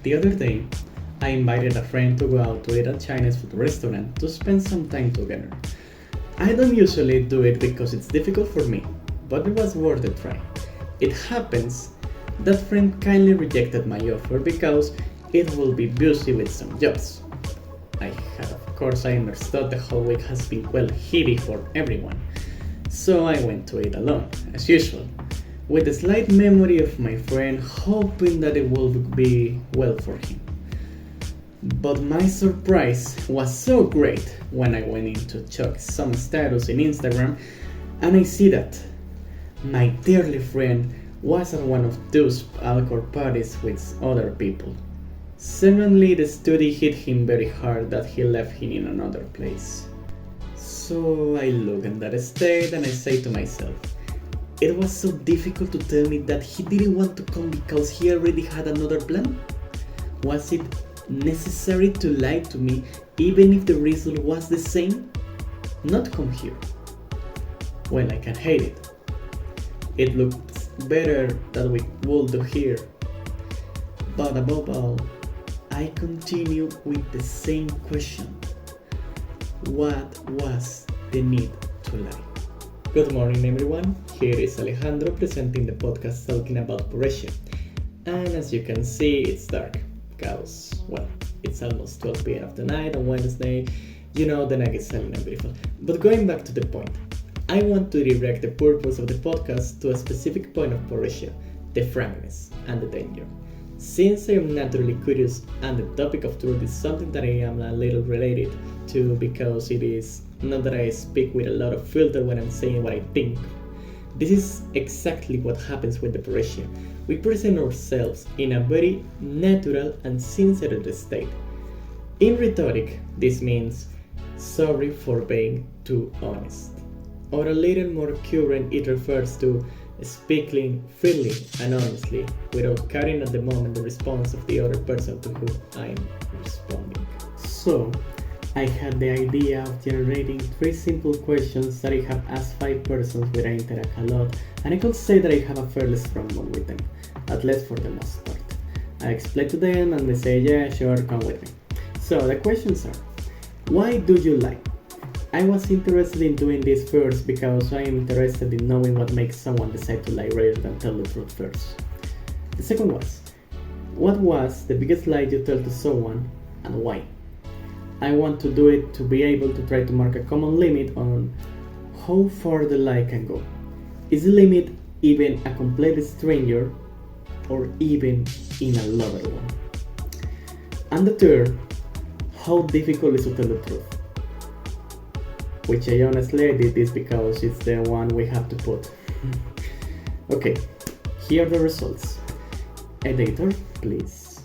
The other day, I invited a friend to go out to eat at a Chinese food restaurant to spend some time together. I don't usually do it because it's difficult for me, but it was worth a try. It happens that friend kindly rejected my offer because it will be busy with some jobs. I understood the whole week has been well heavy for everyone, so I went to it alone, as usual, with a slight memory of my friend, hoping that it would be well for him. But my surprise was so great when I went in to check some status in Instagram and I see that my dearly friend was at one of those alcohol parties with other people. Suddenly the study hit him very hard that he left him in another place. So I look at that state and I say to myself, it was so difficult to tell me that he didn't want to come because he already had another plan? Was it necessary to lie to me even if the result was the same? Not come here. Well, I can hate it. It looks better that we would do here. But above all, I continue with the same question. What was the need to lie? Good morning everyone, here is Alejandro presenting the podcast talking about Parrhesia. And as you can see, it's dark because, well, it's almost 12 p.m. of the night on Wednesday. You know, the night is silent and beautiful. But going back to the point, I want to direct the purpose of the podcast to a specific point of Parrhesia, the frankness and the danger. Since I am naturally curious and the topic of truth is something that I am a little related to because it is not that I speak with a lot of filter when I'm saying what I think. This is exactly what happens with the Parrhesia. We present ourselves in a very natural and sincere state. In rhetoric, this means sorry for being too honest. Or a little more current, it refers to speaking freely and honestly without carrying at the moment the response of the other person to whom I am responding. So, I had the idea of generating 3 simple questions that I have asked 5 persons where I interact a lot, and I could say that I have a fairly strong bond with them, at least for the most part. I explain to them and they say, yeah, sure, come with me. So the questions are, why do you lie? I was interested in doing this first because I am interested in knowing what makes someone decide to lie rather than tell the truth first. The second was, what was the biggest lie you told to someone and why? I want to do it to be able to try to mark a common limit on how far the lie can go. Is the limit even a complete stranger or even in a loved one? And the third, how difficult is to tell the truth? Which I honestly did this because it's the one we have to put. Okay, here are the results. Editor, please.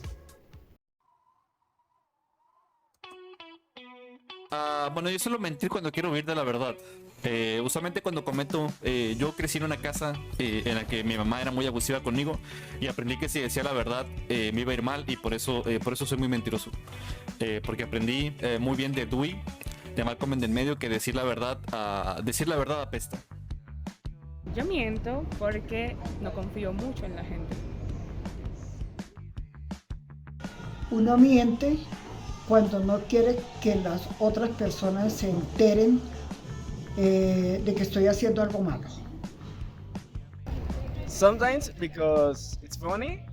Bueno, yo suelo mentir cuando quiero huir de la verdad. Usualmente cuando comento, yo crecí en una casa en la que mi mamá era muy abusiva conmigo y aprendí que si decía la verdad me iba a ir mal y por eso soy muy mentiroso. Porque aprendí muy bien de Dewey, de Malcolm en el medio, que decir la verdad apesta. Yo miento porque no confío mucho en la gente. Uno miente cuando no quiere que las otras personas se enteren de que estoy haciendo algo malo. Sometimes because it's funny,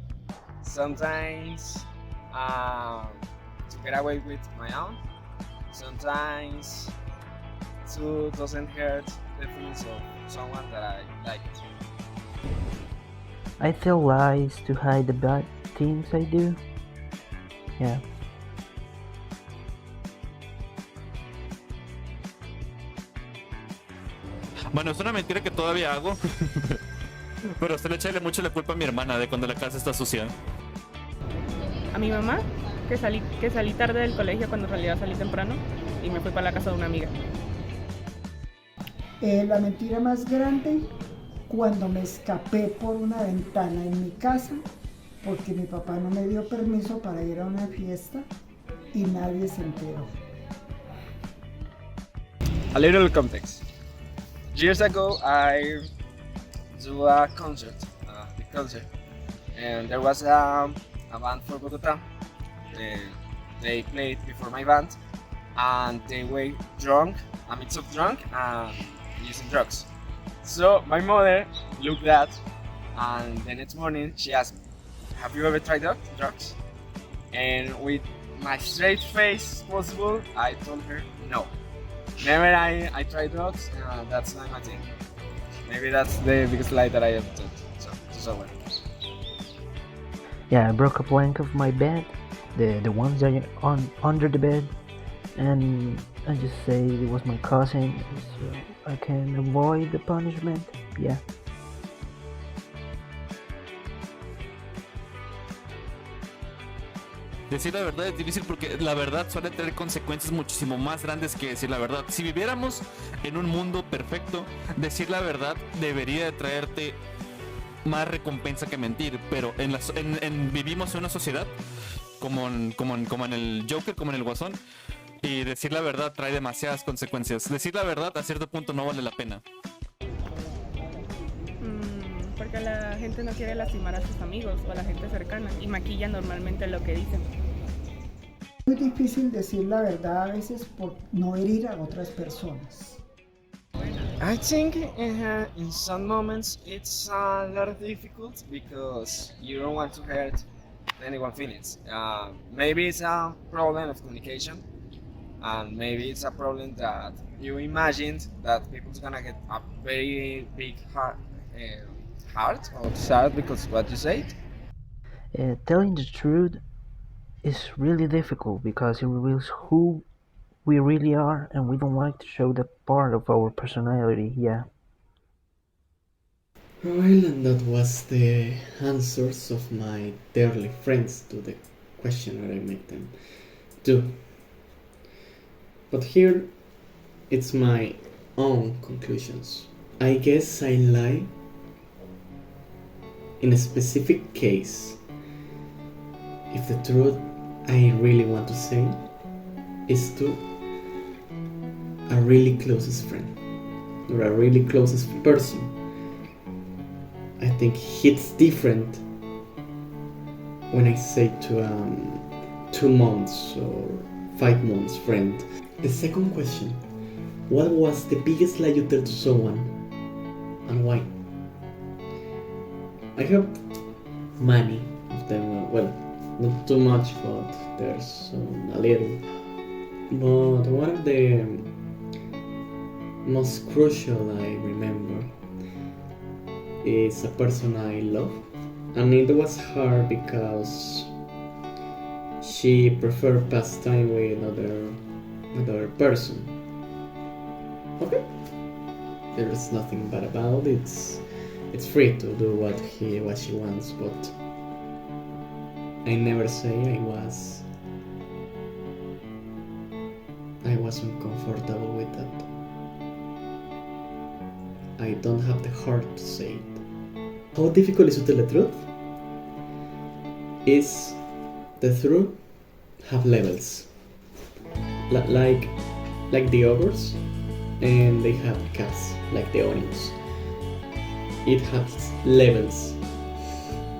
sometimes to get away with my own, sometimes to doesn't hurt the feelings of someone that I like. I tell lies to hide the bad things I do. Yeah. Bueno, es una mentira que todavía hago, pero usted le echa mucho la culpa a mi hermana de cuando la casa está sucia. A mi mamá, que salí tarde del colegio cuando en realidad salí temprano y me fui para la casa de una amiga. La mentira más grande, cuando me escapé por una ventana en mi casa porque mi papá no me dio permiso para ir a una fiesta y nadie se enteró. A little context. Years ago, I do a concert, and there was a band for Bogota, Uh, they played before my band, and they were drunk, a mix of drunk and using drugs. So my mother looked at, and the next morning she asked, "Have you ever tried drugs?" And with my straight face possible, I told her no. Never I tried drugs. That's not my thing. Maybe that's the biggest lie that I ever told to someone. Yeah, I broke a plank of my bed, the ones that are under the bed, and I just say it was my cousin, so I can avoid the punishment. Yeah. Decir la verdad es difícil porque la verdad suele tener consecuencias muchísimo más grandes que decir la verdad. Si viviéramos en un mundo perfecto, decir la verdad debería de traerte más recompensa que mentir, pero vivimos en una sociedad como en el Joker, como en el Guasón, y decir la verdad trae demasiadas consecuencias. Decir la verdad a cierto punto no vale la pena. Porque la gente no quiere lastimar a sus amigos o a la gente cercana y maquilla normalmente lo que dicen. Es muy difícil decir la verdad a veces por no herir a otras personas. I think in some moments it's a lot difficult because you don't want to hurt anyone's feelings. Maybe it's a problem of communication, and maybe it's a problem that you imagined that people's gonna get a very big heart or sad because what you said. Telling the truth is really difficult because it reveals who we really are, and we don't like to show that part of our personality. Yeah. Well, and that was the answers of my dearly friends to the question that I made them do. But here, it's my own conclusions. I guess I lie in a specific case if the truth I really want to say is to a really closest friend or a really closest person. I think it's different when I say to 2 months or 5 months friend. The second question, what was the biggest lie you tell to someone and why? I have many of them, well, not too much, but there's a little. But one of the most crucial I remember is a person I love, and it was hard because she preferred pass time with another person. Okay, there's nothing bad about it. It's free to do what she wants, but I never say I was uncomfortable with that. I don't have the heart to say it. How difficult is to tell the truth? Is the truth have levels, like the ogres, and they have caps like the onions. It has levels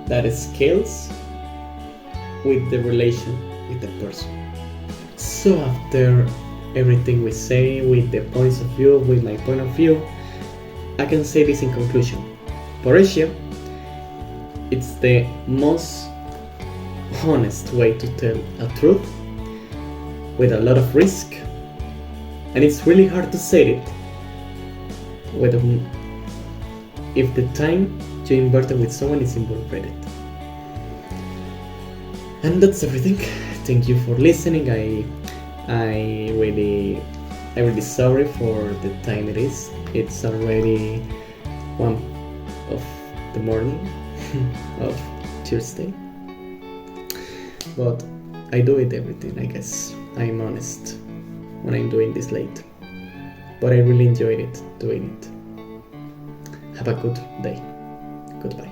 that scales with the relation with the person. So after everything we say, with the points of view, with my point of view, I can say this in conclusion. Parrhesia, it's the most honest way to tell a truth with a lot of risk, and it's really hard to say it if the time you invert with someone is involved. And that's everything. Thank you for listening. I really sorry for the time it is. It's already 1 of the morning of Tuesday. But I do it everything, I guess. I'm honest when I'm doing this late. But I really enjoyed it doing it. Have a good day. Goodbye.